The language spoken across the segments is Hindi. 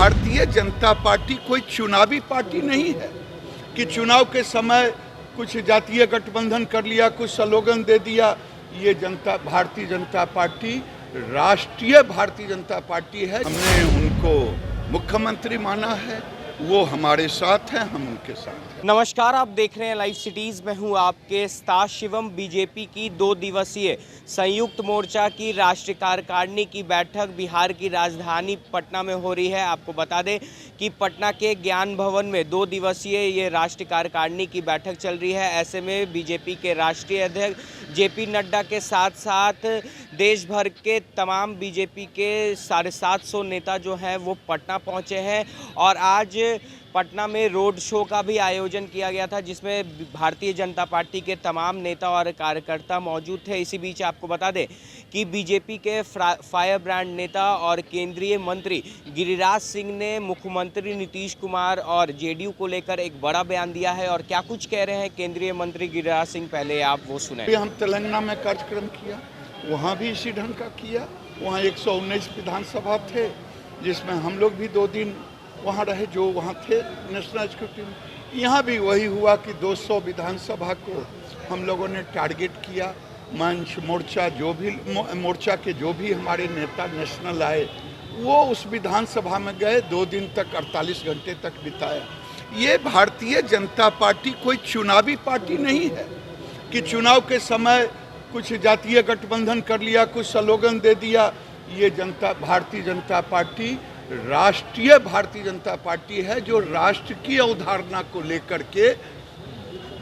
भारतीय जनता पार्टी कोई चुनावी पार्टी नहीं है कि चुनाव के समय कुछ जातीय गठबंधन कर लिया, कुछ स्लोगन दे दिया। ये भारतीय जनता पार्टी राष्ट्रीय भारतीय जनता पार्टी है। हमने उनको मुख्यमंत्री माना है, वो हमारे साथ हैं, हम उनके साथ हैं। नमस्कार, आप देख रहे हैं लाइव सिटीज़ में हूं आपके साथ शिवम। बीजेपी की 2 दिवसीय संयुक्त मोर्चा की राष्ट्रीय कार्यकारिणी की बैठक बिहार की राजधानी पटना में हो रही है। आपको बता दें कि पटना के ज्ञान भवन में 2 दिवसीय ये राष्ट्रीय कार्यकारिणी की बैठक चल रही है। ऐसे में बीजेपी के राष्ट्रीय अध्यक्ष जेपी नड्डा के साथ साथ देश भर के तमाम बीजेपी के 750 नेता जो हैं वो पटना पहुँचे हैं और आज पटना में रोड शो का भी आयोजन किया गया था, जिसमें भारतीय जनता पार्टी के तमाम नेता और कार्यकर्ता मौजूद थे। इसी बीच आपको बता दें कि बीजेपी के फायर ब्रांड नेता और केंद्रीय मंत्री गिरिराज सिंह ने मुख्यमंत्री नीतीश कुमार और जेडीयू को लेकर एक बड़ा बयान दिया है। और क्या कुछ कह रहे हैं केंद्रीय मंत्री गिरिराज सिंह, पहले आप वो सुने। हम तेलंगाना में कार्यक्रम किया, वहाँ भी इसी ढंग का किया। वहाँ 119 विधानसभा थे, जिसमें हम लोग भी 2 दिन वहाँ रहे जो वहाँ थे नेशनल एग्जीक्यूटिव। यहाँ भी वही हुआ कि 200 विधानसभा को हम लोगों ने टारगेट किया। मंच मोर्चा मोर्चा के जो भी हमारे नेता नेशनल आए, वो उस विधानसभा में गए, 2 दिन तक 48 घंटे तक बिताया। ये भारतीय जनता पार्टी कोई चुनावी पार्टी नहीं है कि चुनाव के समय कुछ जातीय गठबंधन कर लिया, कुछ स्लोगन दे दिया। ये भारतीय जनता पार्टी राष्ट्रीय भारतीय जनता पार्टी है, जो राष्ट्र की अवधारणा को लेकर के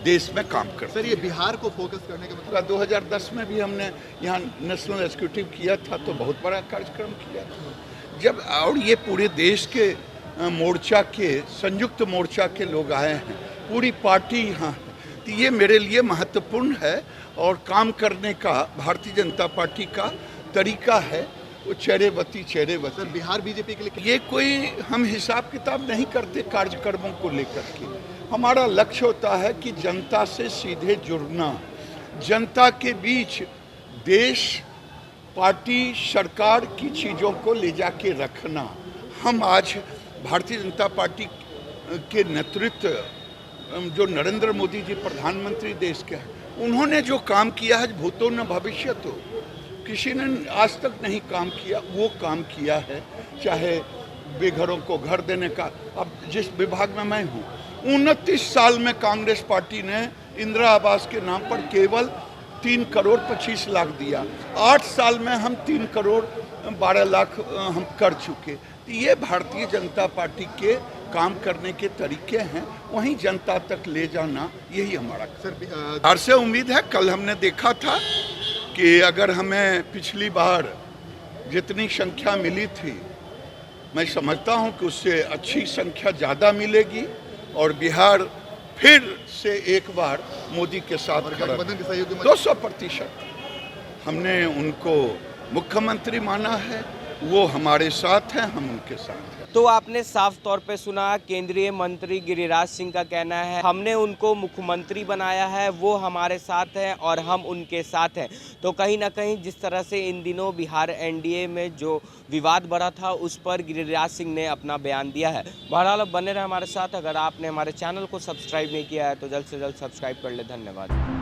देश में काम करती है। सर, ये बिहार को फोकस करने का मतलब 2010 में भी हमने यहाँ नेशनल एग्जीक्यूटिव किया था, तो बहुत बड़ा कार्यक्रम किया था। और ये पूरे देश के मोर्चा के संयुक्त मोर्चा के लोग आए हैं, पूरी पार्टी यहाँ है। तो ये मेरे लिए महत्वपूर्ण है और काम करने का भारतीय जनता पार्टी का तरीका है वो चेहरेवती। सर, बिहार बीजेपी के लिए ये कोई हम हिसाब किताब नहीं करते कार्यक्रमों को लेकर के। हमारा लक्ष्य होता है कि जनता से सीधे जुड़ना, जनता के बीच देश, पार्टी, सरकार की चीज़ों को ले जाके रखना। हम आज भारतीय जनता पार्टी के नेतृत्व जो नरेंद्र मोदी जी प्रधानमंत्री देश के हैं, उन्होंने जो काम किया है भूतो न भविष्यतो, किसी ने आज तक नहीं काम किया, वो काम किया है। चाहे बेघरों को घर देने का, अब जिस विभाग में मैं हूँ, 29 साल में कांग्रेस पार्टी ने इंदिरा आवास के नाम पर केवल 3 करोड़ 25 लाख दिया। 8 साल में हम 3 करोड़ 12 लाख हम कर चुके। तो ये भारतीय जनता पार्टी के काम करने के तरीके हैं, वहीं जनता तक ले जाना, यही हमारा। सर, से उम्मीद है, कल हमने देखा था कि अगर हमें पिछली बार जितनी संख्या मिली थी, मैं समझता हूं कि उससे अच्छी संख्या ज़्यादा मिलेगी और बिहार फिर से एक बार मोदी के साथ 200% हमने उनको मुख्यमंत्री माना है, वो हमारे साथ हैं, हम उनके साथ हैं। तो आपने साफ तौर पे सुना केंद्रीय मंत्री गिरिराज सिंह का कहना है, हमने उनको मुख्यमंत्री बनाया है, वो हमारे साथ हैं और हम उनके साथ हैं। तो कहीं ना कहीं जिस तरह से इन दिनों बिहार एनडीए में जो विवाद बढ़ा था, उस पर गिरिराज सिंह ने अपना बयान दिया है। बहरहाल बने रहे हमारे साथ। अगर आपने हमारे चैनल को सब्सक्राइब नहीं किया है तो जल्द से जल्द सब्सक्राइब कर ले। धन्यवाद।